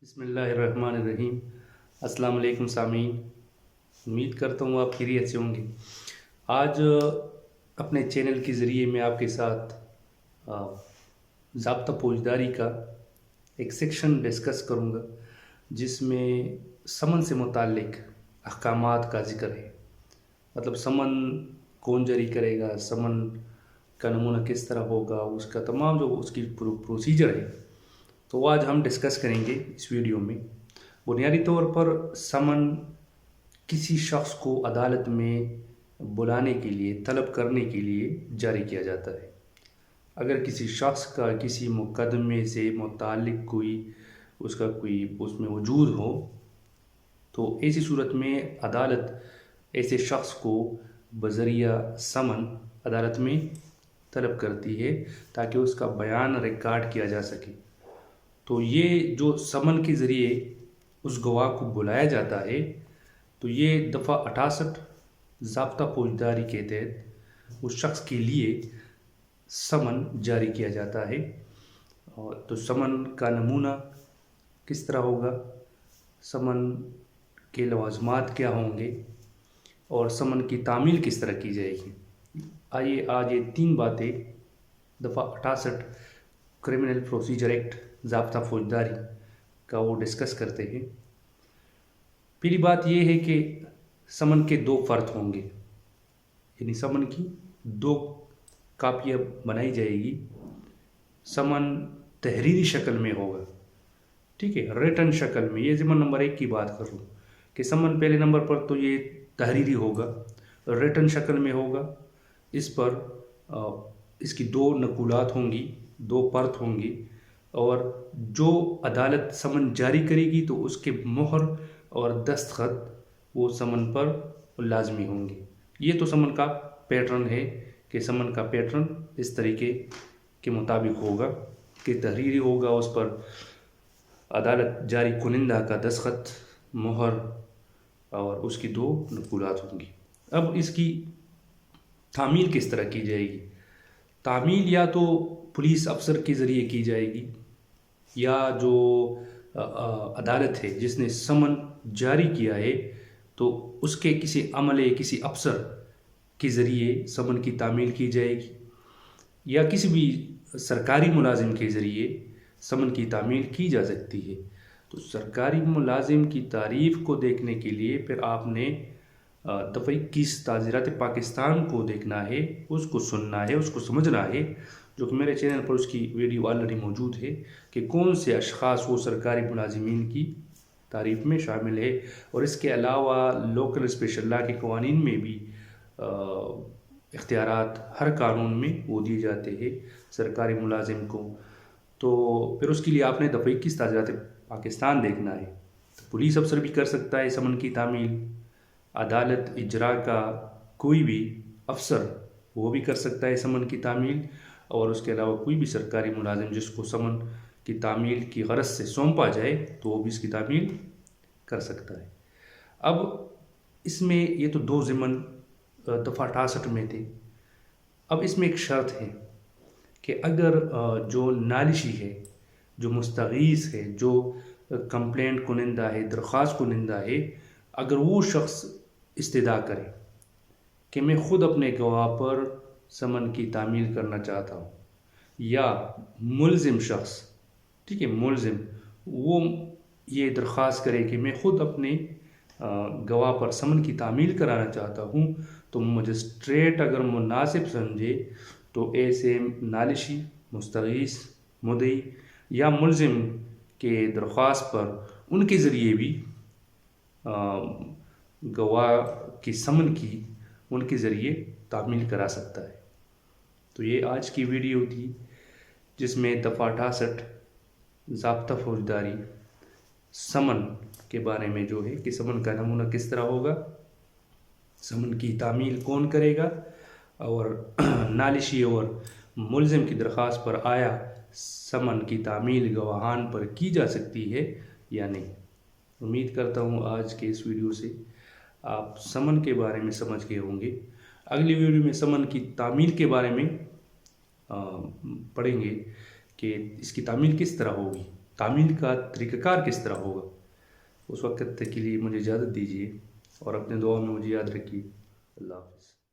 بسم اللہ الرحمن الرحیم۔ السلام علیکم سامعین، امید کرتا ہوں آپ خیریت سے ہوں گے۔ آج اپنے چینل کے ذریعے میں آپ کے ساتھ آ، ضابطہ فوجداری کا ایک سیکشن ڈسکس کروں گا، جس میں سمن سے متعلق احکامات کا ذکر ہے۔ مطلب سمن کون جاری کرے گا، سمن کا نمونہ کس طرح ہوگا، اس کا تمام جو اس کی پروسیجر ہے، تو آج ہم ڈسکس کریں گے اس ویڈیو میں۔ بنیادی طور پر سمن کسی شخص کو عدالت میں بلانے کے لیے، طلب کرنے کے لیے جاری کیا جاتا ہے۔ اگر کسی شخص کا کسی مقدمے سے متعلق اس میں وجود ہو، تو ایسی صورت میں عدالت ایسے شخص کو بذریعہ سمن عدالت میں طلب کرتی ہے تاکہ اس کا بیان ریکارڈ کیا جا سکے۔ تو یہ جو سمن کے ذریعے اس گواہ کو بلایا جاتا ہے، تو یہ دفعہ 68 ضابطہ فوجداری کے تحت اس شخص کے لیے سمن جاری کیا جاتا ہے۔ تو سمن کا نمونہ کس طرح ہوگا، سمن کے لوازمات کیا ہوں گے، اور سمن کی تعمیل کس طرح کی جائے گی۔ آئیے آج یہ 3 باتیں دفعہ 68 کرمنل پروسیجر ایکٹ ضابطہ فوجداری کا وہ ڈسکس کرتے ہیں۔ پہلی بات یہ ہے کہ سمن کے 2 فرد ہوں گے، یعنی سمن کی 2 کاپیاں بنائی جائے گی۔ سمن تحریری شکل میں ہوگا، ٹھیک ہے، ریٹن شکل میں۔ یہ ضمن نمبر 1 کی بات کر رہا ہوں کہ سمن پہلے نمبر پر تو یہ تحریری ہوگا، ریٹن شکل میں ہوگا۔ اس پر اس کی 2 نقولات ہوں گی، 2 پرت ہوں گی، اور جو عدالت سمن جاری کرے گی تو اس کے مہر اور دستخط وہ سمن پر لازمی ہوں گے۔ یہ تو سمن کا پیٹرن ہے کہ سمن کا پیٹرن اس طریقے کے مطابق ہوگا کہ تحریری ہوگا، اس پر عدالت جاری کنندہ کا دستخط، مہر اور اس کی 2 نقولات ہوں گی۔ اب اس کی تعمیل کس طرح کی جائے گی؟ تعمیل یا تو پولیس افسر کے ذریعے کی جائے گی، یا جو عدالت ہے جس نے سمن جاری کیا ہے تو اس کے کسی عملے، کسی افسر کے ذریعے سمن کی تعمیل کی جائے گی، یا کسی بھی سرکاری ملازم کے ذریعے سمن کی تعمیل کی جا سکتی ہے۔ تو سرکاری ملازم کی تعریف کو دیکھنے کے لیے پھر آپ نے دفعہ 21 تعزیرات پاکستان کو دیکھنا ہے، اس کو سننا ہے، اس کو سمجھنا ہے، جو کہ میرے چینل پر اس کی ویڈیو آلریڈی موجود ہے کہ کون سے اشخاص وہ سرکاری ملازمین کی تعریف میں شامل ہے۔ اور اس کے علاوہ لوکل اسپیشل لا کے قوانین میں بھی اختیارات ہر قانون میں وہ دیے جاتے ہیں سرکاری ملازم کو۔ تو پھر اس کے لیے آپ نے دفعہ 21 تعزیرات پاکستان دیکھنا ہے۔ تو پولیس افسر بھی کر سکتا ہے سمن کی تعمیل، عدالت اجرا کا کوئی بھی افسر وہ بھی کر سکتا ہے سمن کی تعمیل، اور اس کے علاوہ کوئی بھی سرکاری ملازم جس کو سمن کی تعمیل کی غرض سے سونپا جائے تو وہ بھی اس کی تعمیل کر سکتا ہے۔ اب اس میں یہ تو 2 ضمن دفعہ 68 میں تھے۔ اب اس میں ایک شرط ہے کہ اگر جو نالشی ہے، جو مستغیث ہے، جو کمپلینٹ کنندہ ہے، درخواست کنندہ ہے، اگر وہ شخص استدعا کرے کہ میں خود اپنے گواہ پر سمن کی تعمیل کرنا چاہتا ہوں، یا ملزم شخص، ٹھیک ہے، ملزم وہ یہ درخواست کرے کہ میں خود اپنے گواہ پر سمن کی تعمیل کرانا چاہتا ہوں، تو مجسٹریٹ اگر مناسب سمجھے تو ایسے نالشی، مستغیث، مدعی یا ملزم کے درخواست پر ان کے ذریعے بھی گواہ کی سمن کی ان کے ذریعے تعمیل کرا سکتا ہے۔ تو یہ آج کی ویڈیو تھی، جس میں دفعہ 68 ضابطہ فوجداری سمن کے بارے میں جو ہے کہ سمن کا نمونہ کس طرح ہوگا، سمن کی تعمیل کون کرے گا، اور نالشی اور ملزم کی درخواست پر آیا سمن کی تعمیل گواہان پر کی جا سکتی ہے یا نہیں۔ امید کرتا ہوں آج کے اس ویڈیو سے آپ سمن کے بارے میں سمجھ گئے ہوں گے۔ اگلی ویڈیو میں سمن کی تعمیل کے بارے میں پڑھیں گے کہ اس کی تعمیل کس طرح ہوگی۔ تعمیل کا طریقہ کار کس طرح ہوگا۔ اس وقت تک کے لیے مجھے اجازت دیجیے اور اپنے دعاؤں میں مجھے یاد رکھیے۔ اللہ حافظ۔